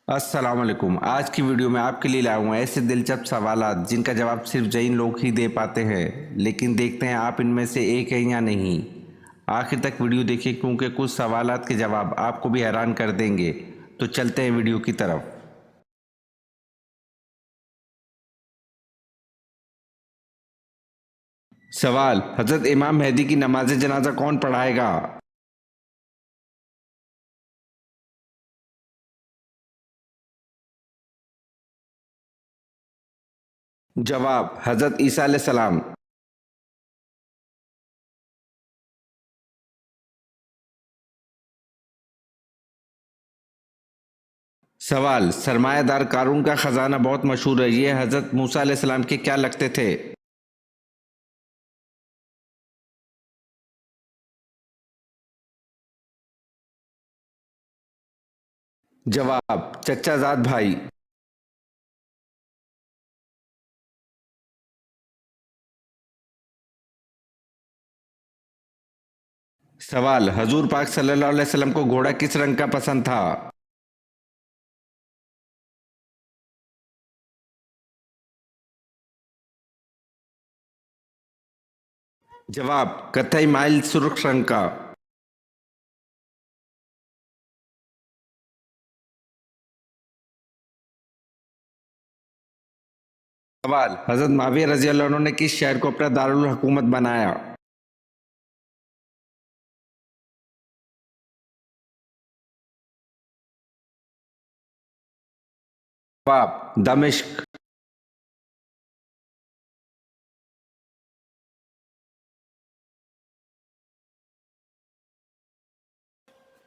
السلام علیکم۔ آج کی ویڈیو میں آپ کے لیے لایا ہوں ایسے دلچسپ سوالات جن کا جواب صرف جین لوگ ہی دے پاتے ہیں، لیکن دیکھتے ہیں آپ ان میں سے ایک ہیں یا نہیں۔ آخر تک ویڈیو دیکھیں کیونکہ کچھ سوالات کے جواب آپ کو بھی حیران کر دیں گے۔ تو چلتے ہیں ویڈیو کی طرف۔ سوال: حضرت امام مہدی کی نماز جنازہ کون پڑھائے گا؟ جواب: حضرت عیسیٰ علیہ السلام۔ سوال: سرمایہ دار قارون کا خزانہ بہت مشہور ہے، یہ حضرت موسیٰ علیہ السلام کے کیا لگتے تھے؟ جواب: چچا زاد بھائی۔ سوال: حضور پاک صلی اللہ علیہ وسلم کو گھوڑا کس رنگ کا پسند تھا؟ جواب: قطعی مائل سرخ رنگ کا۔ سوال: حضرت معاویہ رضی اللہ عنہ نے کس شہر کو اپنا دارالحکومت بنایا؟ جواب: دمشق۔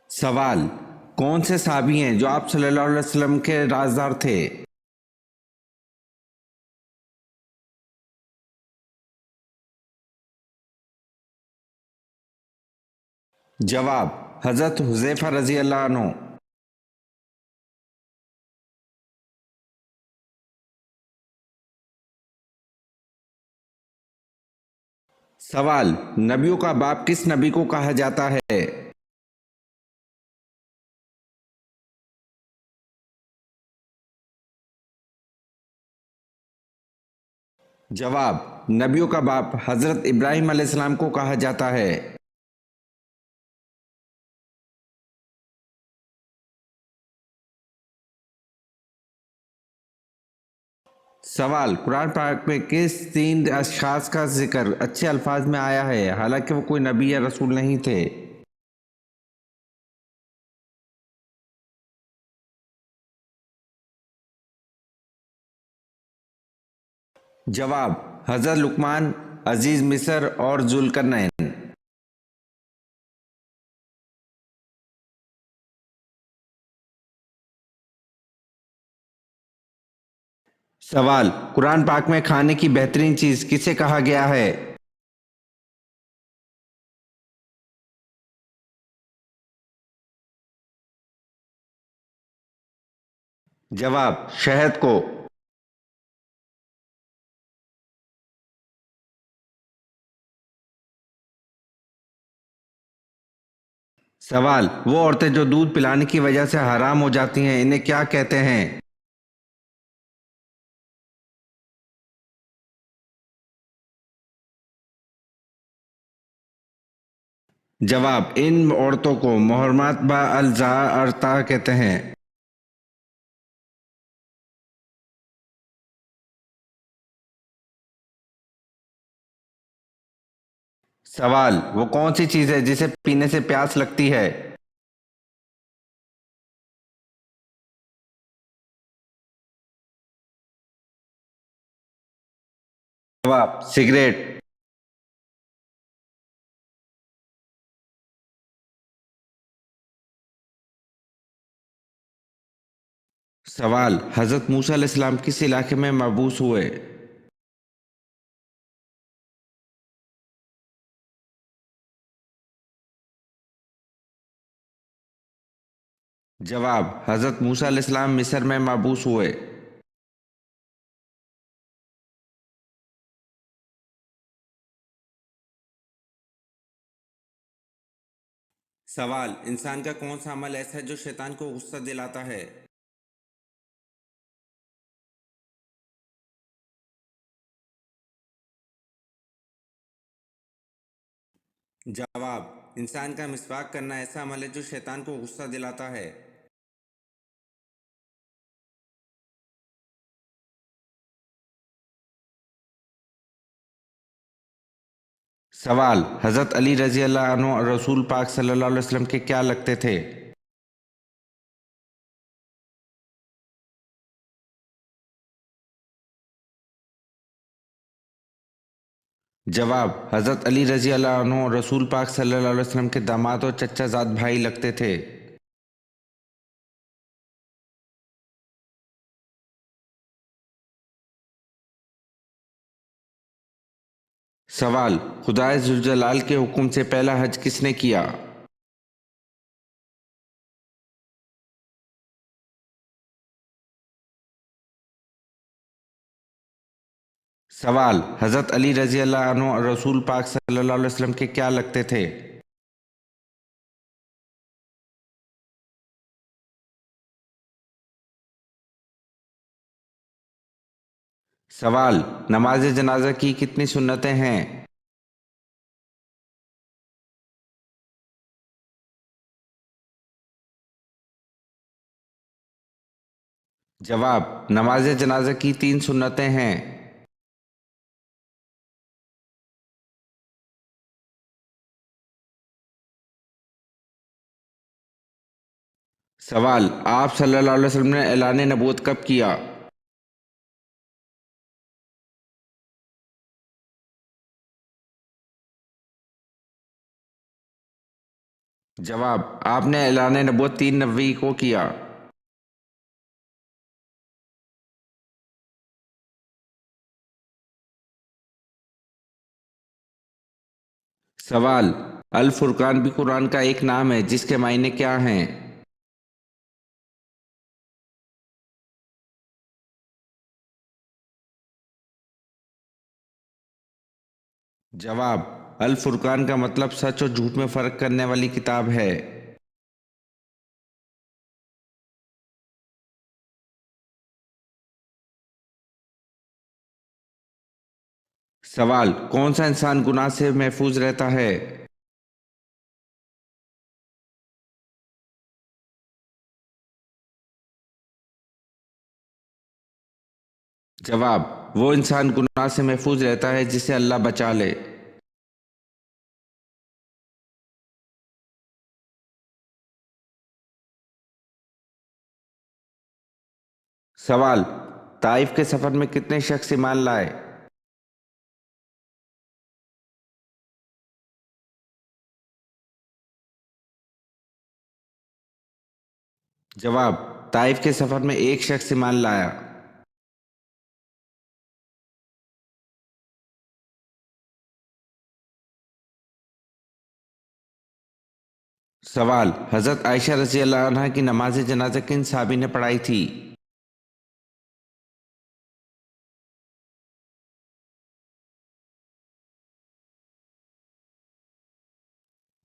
سوال: کون سے صحابی ہیں جو آپ صلی اللہ علیہ وسلم کے رازدار تھے؟ جواب: حضرت حذیفہ رضی اللہ عنہ۔ سوال: نبیوں کا باپ کس نبی کو کہا جاتا ہے؟ جواب: نبیوں کا باپ حضرت ابراہیم علیہ السلام کو کہا جاتا ہے۔ سوال: قرآن پاک میں کس تین اشخاص کا ذکر اچھے الفاظ میں آیا ہے حالانکہ وہ کوئی نبی یا رسول نہیں تھے؟ جواب: حضرت لقمان، عزیز مصر اور ذوالقرنین۔ سوال: قرآن پاک میں کھانے کی بہترین چیز کسے کہا گیا ہے؟ جواب: شہد کو۔ سوال: وہ عورتیں جو دودھ پلانے کی وجہ سے حرام ہو جاتی ہیں انہیں کیا کہتے ہیں؟ جواب: ان عورتوں کو محرمات با الزارتا کہتے ہیں۔ سوال: وہ کون سی چیز ہے جسے پینے سے پیاس لگتی ہے؟ جواب: سگریٹ۔ سوال: حضرت موسیٰ علیہ السلام کس علاقے میں مبعوث ہوئے؟ جواب: حضرت موسیٰ علیہ السلام مصر میں مبعوث ہوئے۔ سوال: انسان کا کون سا عمل ایسا ہے جو شیطان کو غصہ دلاتا ہے؟ جواب: انسان کا مسواک کرنا ایسا عمل ہے جو شیطان کو غصہ دلاتا ہے۔ سوال: حضرت علی رضی اللہ عنہ رسول پاک صلی اللہ علیہ وسلم کے کیا لگتے تھے؟ جواب: حضرت علی رضی اللہ عنہ رسول پاک صلی اللہ علیہ وسلم کے داماد اور چچا زاد بھائی لگتے تھے۔ سوال: خدائے ذوالجلال کے حکم سے پہلا حج کس نے کیا؟ سوال: حضرت علی رضی اللہ عنہ رسول پاک صلی اللہ علیہ وسلم کے کیا لگتے تھے؟ سوال: نماز جنازہ کی کتنی سنتیں ہیں؟ جواب: نماز جنازہ کی 3 سنتیں ہیں۔ سوال: آپ صلی اللہ علیہ وسلم نے اعلان نبوت کب کیا؟ جواب: آپ نے اعلان نبوت 3 نوی کو کیا۔ سوال: الفرقان بھی قرآن کا ایک نام ہے جس کے معنی کیا ہیں؟ جواب: الفرقان کا مطلب سچ اور جھوٹ میں فرق کرنے والی کتاب ہے۔ سوال: کون سا انسان گناہ سے محفوظ رہتا ہے؟ جواب: وہ انسان گناہ سے محفوظ رہتا ہے جسے اللہ بچا لے۔ سوال: طائف کے سفر میں کتنے شخص ایمان لائے؟ جواب: طائف کے سفر میں ایک شخص ایمان لایا۔ سوال: حضرت عائشہ رضی اللہ عنہ کی نماز جنازہ کن صحابی نے پڑھائی تھی؟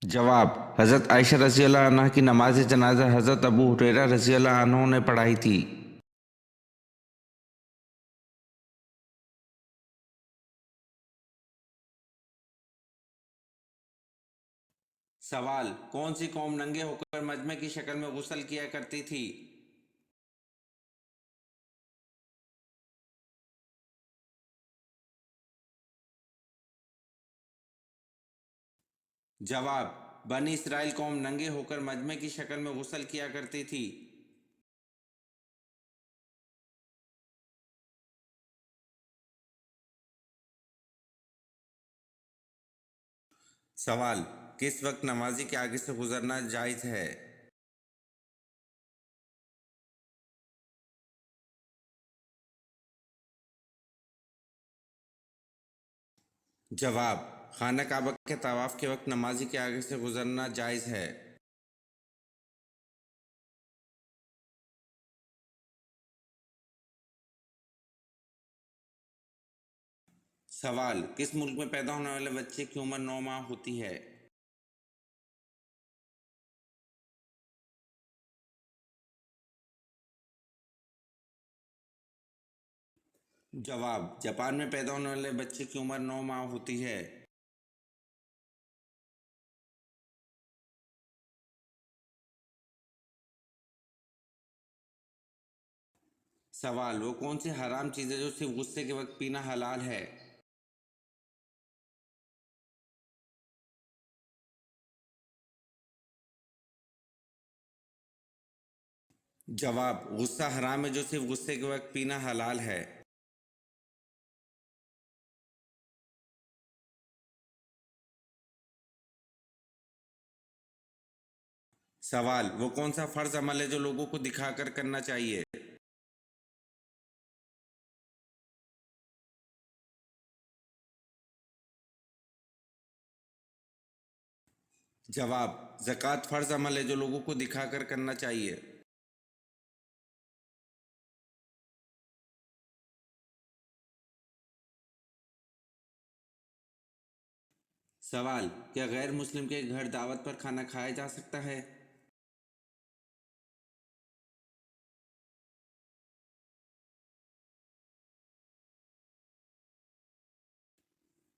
جواب: حضرت عائشہ رضی اللہ عنہ کی نماز جنازہ حضرت ابو ہریرہ رضی اللہ عنہ نے پڑھائی تھی۔ سوال: کون سی قوم ننگے ہو کر مجمع کی شکل میں غسل کیا کرتی تھی؟ جواب: بنی اسرائیل قوم ننگے ہو کر مجمع کی شکل میں غسل کیا کرتی تھی۔ سوال: کس وقت نمازی کے آگے سے گزرنا جائز ہے؟ جواب: خانہ کعبہ کے طواف کے وقت نمازی کے آگے سے گزرنا جائز ہے۔ سوال: کس ملک میں پیدا ہونے والے بچے کی عمر 9 ماہ ہوتی ہے؟ جواب: جاپان میں پیدا ہونے والے بچے کی عمر 9 ماہ ہوتی ہے۔ سوال: وہ کون سی حرام چیز ہے جو صرف غصے کے وقت پینا حلال ہے؟ جواب: غصہ حرام ہے جو صرف غصے کے وقت پینا حلال ہے۔ سوال: وہ کون سا فرض عمل ہے جو لوگوں کو دکھا کر کرنا چاہیے؟ جواب: زکوٰۃ فرض عمل ہے جو لوگوں کو دکھا کر کرنا چاہیے۔ سوال: کیا غیر مسلم کے گھر دعوت پر کھانا کھایا جا سکتا ہے؟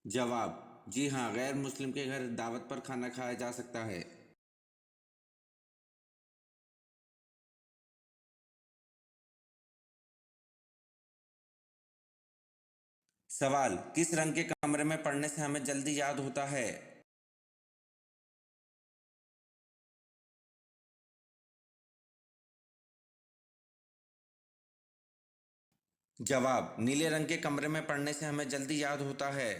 جواب: جی ہاں، غیر مسلم کے گھر دعوت پر کھانا کھایا جا سکتا ہے۔ سوال: کس رنگ کے کمرے میں پڑھنے سے ہمیں جلدی یاد ہوتا ہے؟ جواب: نیلے رنگ کے کمرے میں پڑھنے سے ہمیں جلدی یاد ہوتا ہے۔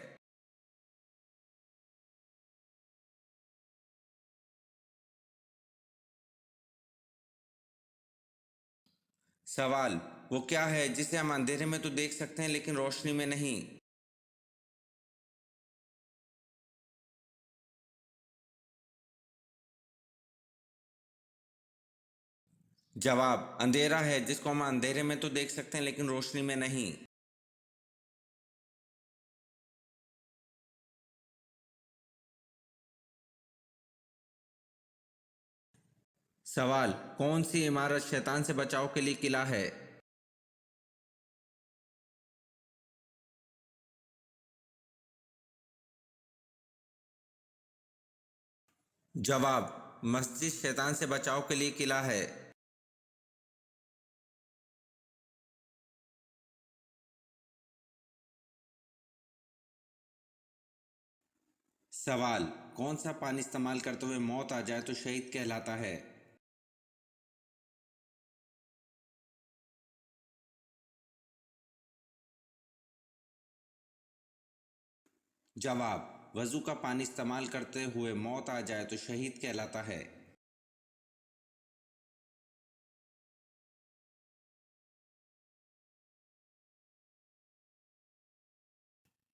سوال: وہ کیا ہے جسے ہم اندھیرے میں تو دیکھ سکتے ہیں لیکن روشنی میں نہیں؟ جواب: اندھیرا ہے جس کو ہم اندھیرے میں تو دیکھ سکتے ہیں لیکن روشنی میں نہیں۔ سوال: کون سی عمارت شیطان سے بچاؤ کے لیے قلعہ ہے؟ جواب: مسجد شیطان سے بچاؤ کے لیے قلعہ ہے۔ سوال: کون سا پانی استعمال کرتے ہوئے موت آ جائے تو شہید کہلاتا ہے؟ جواب: وضو کا پانی استعمال کرتے ہوئے موت آ جائے تو شہید کہلاتا ہے۔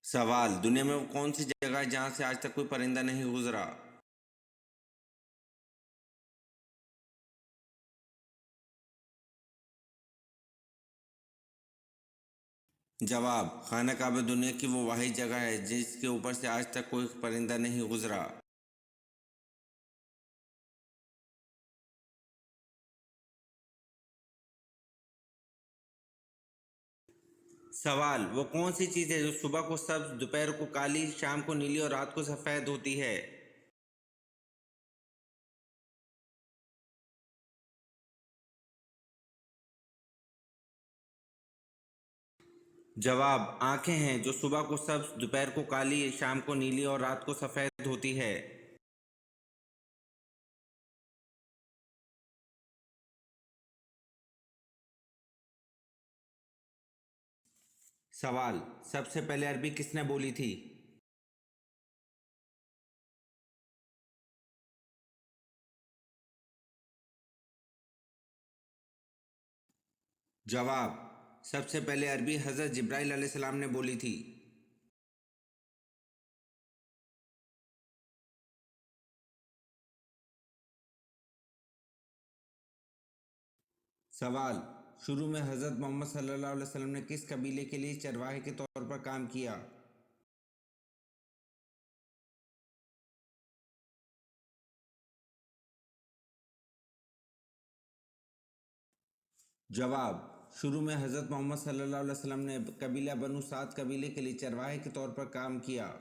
سوال: دنیا میں وہ کون سی جگہ ہے جہاں سے آج تک کوئی پرندہ نہیں گزرا؟ جواب: خانہ کعبہ دنیا کی وہ واحد جگہ ہے جس کے اوپر سے آج تک کوئی پرندہ نہیں گزرا۔ سوال: وہ کون سی چیز ہے جو صبح کو سبز، دوپہر کو کالی، شام کو نیلی اور رات کو سفید ہوتی ہے؟ جواب: آنکھیں ہیں جو صبح کو سبز، دوپہر کو کالی، شام کو نیلی اور رات کو سفید ہوتی ہے۔ سوال: سب سے پہلے عربی کس نے بولی تھی؟ جواب: سب سے پہلے عربی حضرت جبرائیل علیہ السلام نے بولی تھی۔ سوال: شروع میں حضرت محمد صلی اللہ علیہ وسلم نے کس قبیلے کے لیے چرواہے کے طور پر کام کیا؟ جواب: شروع میں حضرت محمد صلی اللہ علیہ وسلم نے قبیلہ بنو سعد قبیلے کے لیے چرواہے کے طور پر کام کیا۔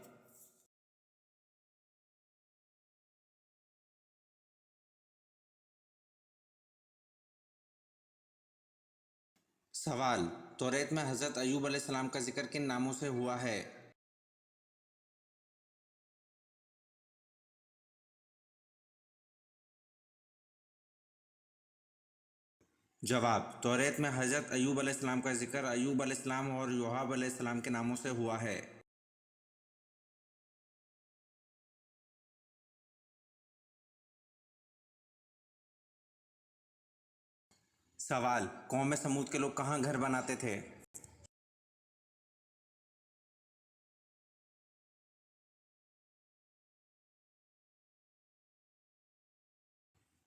سوال: توریت میں حضرت ایوب علیہ السلام کا ذکر کن ناموں سے ہوا ہے؟ جواب: توریت میں حضرت ایوب علیہ السلام کا ذکر ایوب علیہ السلام اور یوحب علیہ السلام کے ناموں سے ہوا ہے۔ سوال: قوم سمود کے لوگ کہاں گھر بناتے تھے؟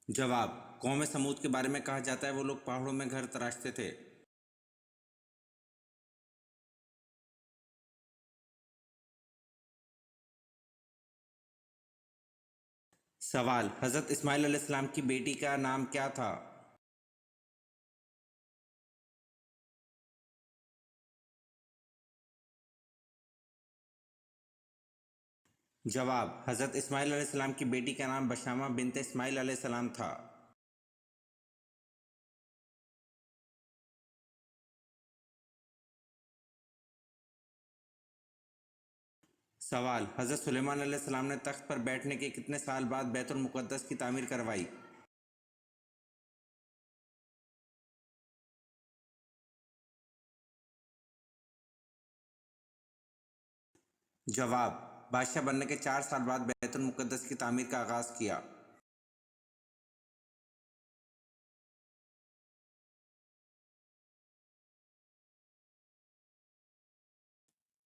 جواب: قوم سمود کے بارے میں کہا جاتا ہے وہ لوگ پہاڑوں میں گھر تراشتے تھے۔ سوال: حضرت اسماعیل علیہ السلام کی بیٹی کا نام کیا تھا؟ جواب: حضرت اسماعیل علیہ السلام کی بیٹی کا نام بشامہ بنت اسماعیل علیہ السلام تھا۔ سوال: حضرت سلیمان علیہ السلام نے تخت پر بیٹھنے کے کتنے سال بعد بیت المقدس کی تعمیر کروائی؟ جواب: بادشاہ بننے کے 4 سال بعد بیت المقدس کی تعمیر کا آغاز کیا۔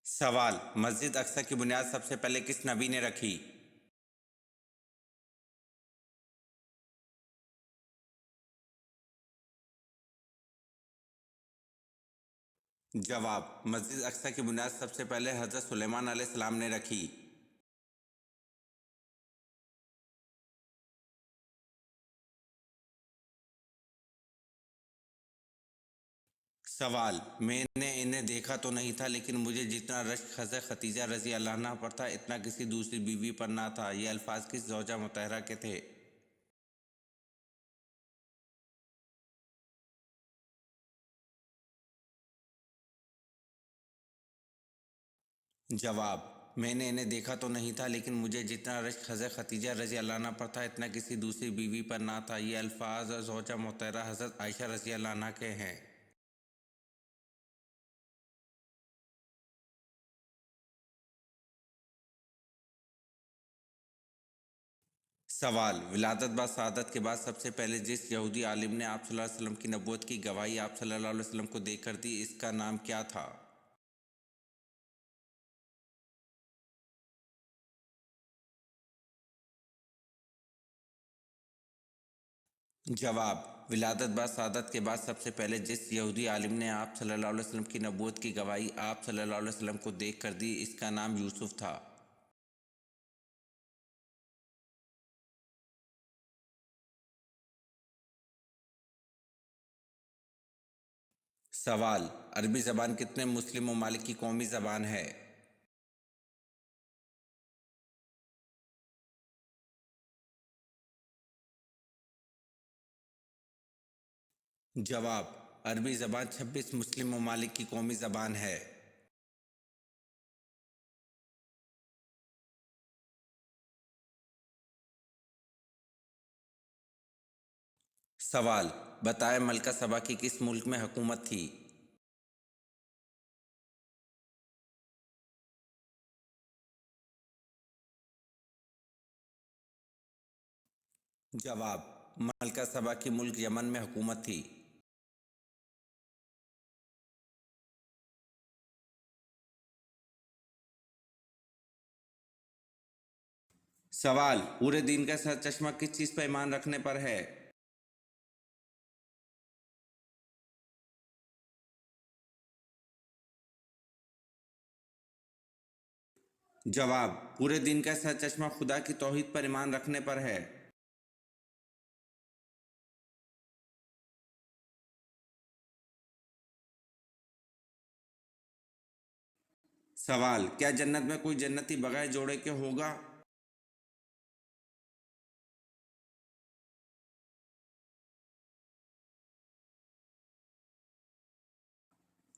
سوال: مسجد اقصی کی بنیاد سب سے پہلے کس نبی نے رکھی؟ جواب: مسجد اقصی کی بنیاد سب سے پہلے حضرت سلیمان علیہ السلام نے رکھی۔ سوال: میں نے انہیں دیکھا تو نہیں تھا لیکن مجھے جتنا رشک حضرت ختیجہ رضی اللہ عنہا پر تھا اتنا کسی دوسری بیوی پر نہ تھا۔ یہ الفاظ کس زوجہ مطہرہ کے تھے؟ جواب: میں نے انہیں دیکھا تو نہیں تھا لیکن مجھے جتنا رشک حضرت ختیجہ رضی اللہ عنہا پر تھا اتنا کسی دوسری بیوی پر نہ تھا۔ یہ الفاظ زوجہ مطہرہ حضرت عائشہ رضی اللہ عنہا کے ہیں۔ سوال: ولادت بعد شہادت کے بعد سب سے پہلے جس یہودی عالم نے آپ صلی اللہ علیہ وسلم کی نبوت کی گواہی آپ صلی اللہ علیہ وسلم کو دے کر دی اس کا نام کیا تھا؟ جواب: ولادت بعد شہادت کے بعد سب سے پہلے جس یہودی عالم نے آپ صلی اللہ علیہ وسلم کی نبوت کی گواہی آپ صلی اللہ علیہ وسلم کو دے کر دی اس کا نام یوسف تھا۔ سوال: عربی زبان کتنے مسلم ممالک کی قومی زبان ہے؟ جواب: عربی زبان 26 مسلم ممالک کی قومی زبان ہے۔ سوال: بتائیں ملکہ سبا کی کس ملک میں حکومت تھی؟ جواب: ملکہ سبا کی ملک یمن میں حکومت تھی۔ سوال: پورے دین کا سر چشمہ کس چیز پر ایمان رکھنے پر ہے؟ جواب: پورے دین کا سر چشمہ خدا کی توحید پر ایمان رکھنے پر ہے۔ سوال: کیا جنت میں کوئی جنتی بغیر جوڑے کے ہوگا؟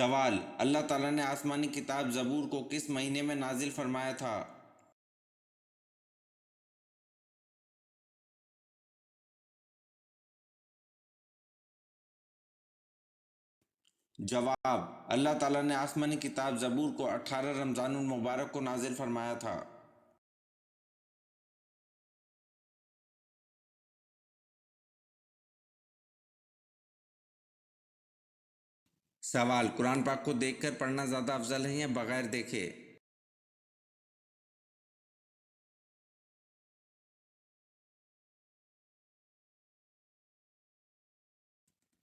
سوال: اللہ تعالیٰ نے آسمانی کتاب زبور کو کس مہینے میں نازل فرمایا تھا؟ جواب: اللہ تعالیٰ نے آسمانی کتاب زبور کو 18 رمضان المبارک کو نازل فرمایا تھا۔ سوال: قرآن پاک کو دیکھ کر پڑھنا زیادہ افضل ہے یا بغیر دیکھے؟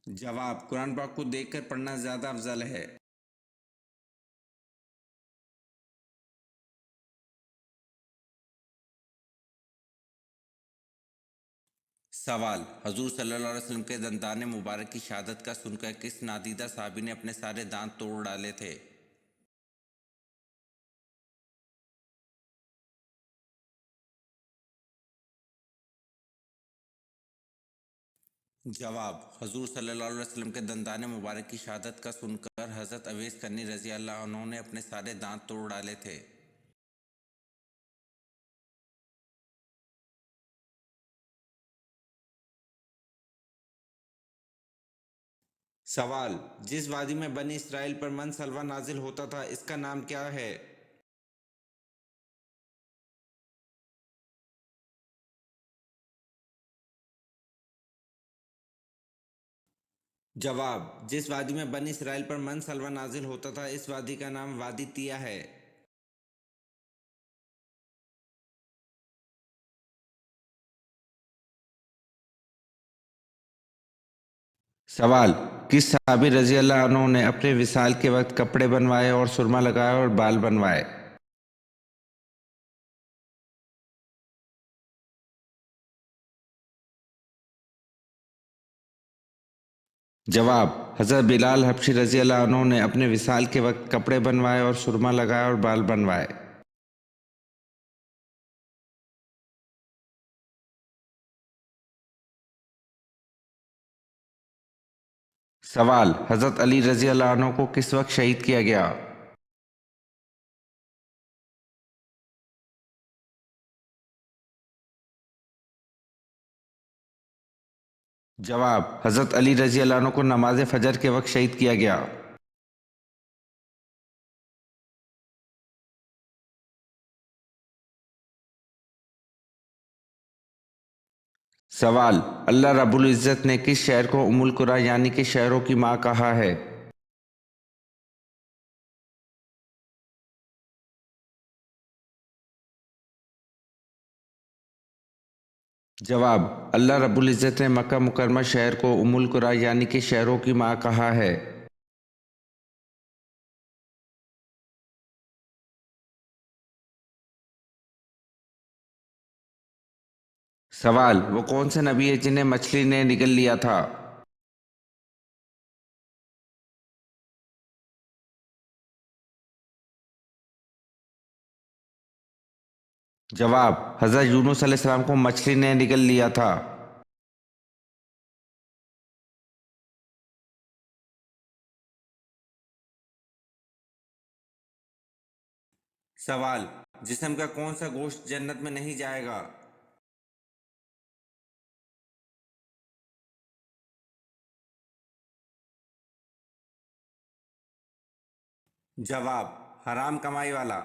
جواب: قرآن پاک کو دیکھ کر پڑھنا زیادہ افضل ہے۔ سوال: حضور صلی اللہ علیہ وسلم کے دندان مبارک کی شہادت کا سن کر کس نادیدہ صحابی نے اپنے سارے دانت توڑ ڈالے تھے؟ جواب: حضور صلی اللہ علیہ وسلم کے دندان مبارک کی شہادت کا سن کر حضرت اویس کرنی رضی اللہ عنہ نے اپنے سارے دانت توڑ ڈالے تھے۔ سوال: جس وادی میں بنی اسرائیل پر من سلوہ نازل ہوتا تھا اس کا نام کیا ہے؟ جواب: جس وادی میں بنی اسرائیل پر من سلوہ نازل ہوتا تھا اس وادی کا نام وادی تیہ ہے۔ سوال: کس صحابی رضی اللہ عنہ نے اپنے وصال کے وقت کپڑے بنوائے اور سرما لگایا اور بال بنوائے؟ جواب: حضرت بلال حبشی رضی اللہ عنہ نے اپنے وصال کے وقت کپڑے بنوائے اور سرما لگایا اور بال بنوائے۔ سوال: حضرت علی رضی اللہ عنہ کو کس وقت شہید کیا گیا؟ جواب: حضرت علی رضی اللہ عنہ کو نماز فجر کے وقت شہید کیا گیا۔ سوال: اللہ رب العزت نے کس شہر کو ام القریٰ یعنی کہ شہروں کی ماں کہا ہے؟ جواب: اللہ رب العزت نے مکہ مکرمہ شہر کو ام القریٰ یعنی کہ شہروں کی ماں کہا ہے۔ سوال: وہ کون سے نبی ہے جنہیں مچھلی نے نگل لیا تھا؟ جواب: حضرت یونس علیہ السلام کو مچھلی نے نگل لیا تھا۔ سوال: جسم کا کون سا گوشت جنت میں نہیں جائے گا؟ جواب: حرام کمائی والا۔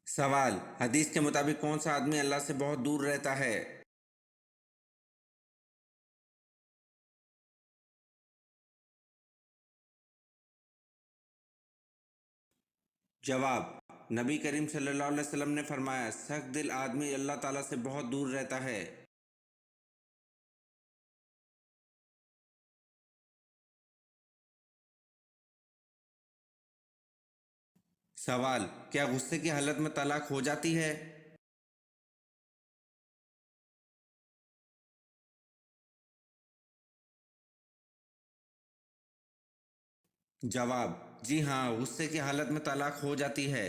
سوال: حدیث کے مطابق کون سا آدمی اللہ سے بہت دور رہتا ہے؟ جواب: نبی کریم صلی اللہ علیہ وسلم نے فرمایا سخت دل آدمی اللہ تعالیٰ سے بہت دور رہتا ہے۔ سوال: کیا غصے کی حالت میں طلاق ہو جاتی ہے؟ جواب: جی ہاں، غصے کی حالت میں طلاق ہو جاتی ہے۔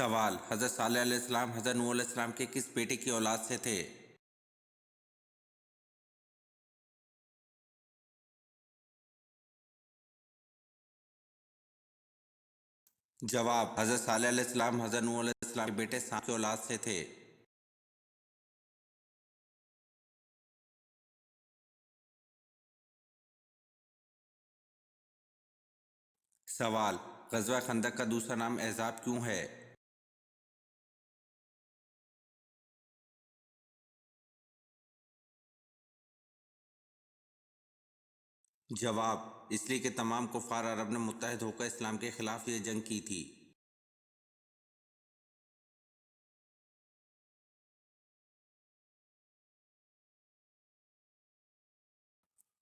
سوال: حضرت صالح علیہ السلام حضرت نوح علیہ السلام کے کس بیٹے کی اولاد سے تھے؟ جواب: حضرت صالح علیہ السلام حضرت نوح علیہ السلام کے بیٹے سام کی اولاد سے تھے۔ سوال: غزوہ خندق کا دوسرا نام احزاب کیوں ہے؟ جواب: اس لیے کہ تمام کفار عرب نے متحد ہو کر اسلام کے خلاف یہ جنگ کی تھی۔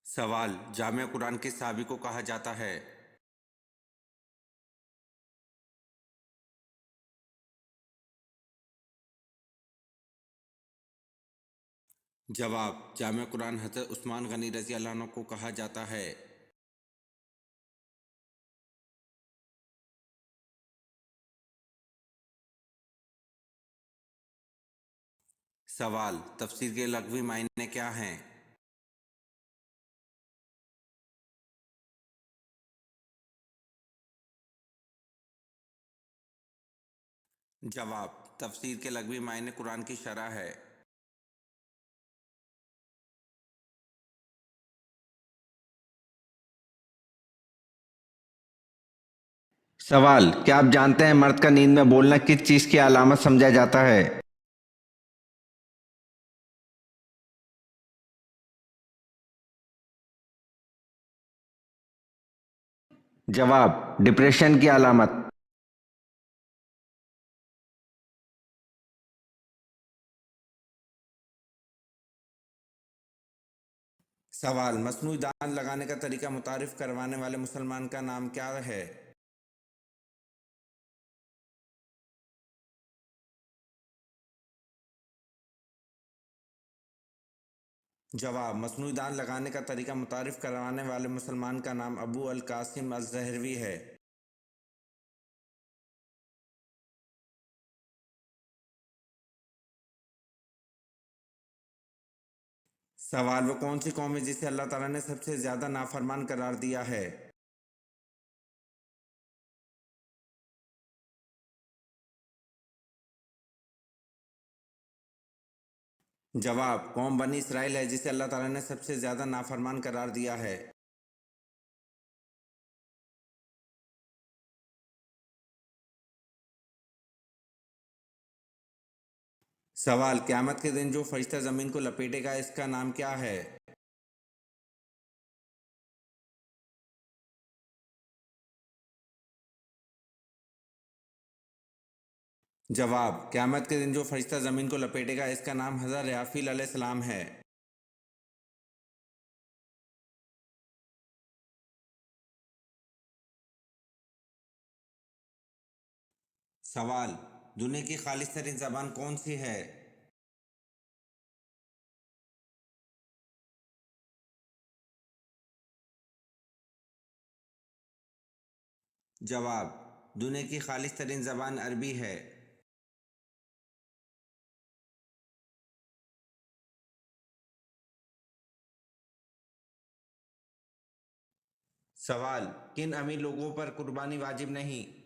سوال: جامع قرآن کس صحابی کو کہا جاتا ہے؟ جواب: جامع قرآن حضرت عثمان غنی رضی اللہ عنہ کو کہا جاتا ہے۔ سوال: تفسیر کے لغوی معنی کیا ہیں؟ جواب: تفسیر کے لغوی معنی قرآن کی شرح ہے۔ سوال: کیا آپ جانتے ہیں مرد کا نیند میں بولنا کس چیز کی علامت سمجھا جاتا ہے؟ جواب: ڈپریشن کی علامت۔ سوال: مصنوعی دانت لگانے کا طریقہ متعارف کروانے والے مسلمان کا نام کیا ہے؟ جواب: مصنوعی دانت لگانے کا طریقہ متعارف کروانے والے مسلمان کا نام ابو القاسم الزہروی ہے۔ سوال: وہ کون سی قوم ہے جسے اللہ تعالیٰ نے سب سے زیادہ نافرمان قرار دیا ہے؟ جواب: قوم بنی اسرائیل ہے جسے اللہ تعالیٰ نے سب سے زیادہ نافرمان قرار دیا ہے۔ سوال: قیامت کے دن جو فرشتہ زمین کو لپیٹے گا اس کا نام کیا ہے؟ جواب: قیامت کے دن جو فرشتہ زمین کو لپیٹے گا اس کا نام حضرت اسرافیل علیہ السلام ہے۔ سوال: دنیا کی خالص ترین زبان کون سی ہے؟ جواب: دنیا کی خالص ترین زبان عربی ہے۔ سوال: کن امیر لوگوں پر قربانی واجب نہیں؟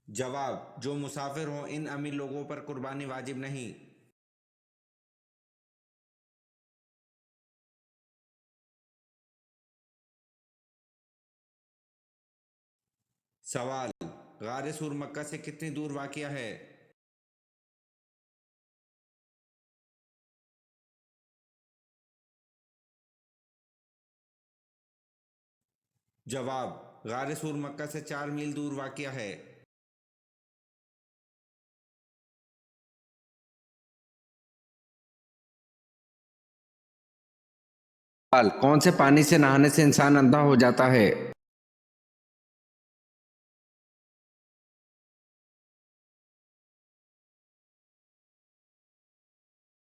جواب: جو مسافر ہوں ان امیر لوگوں پر قربانی واجب نہیں۔ سوال: غار سور مکہ سے کتنی دور واقع ہے؟ جواب: غار سور مکہ سے 4 میل دور واقع ہے۔ سوال: کون سے پانی سے نہانے سے انسان اندھا ہو جاتا ہے؟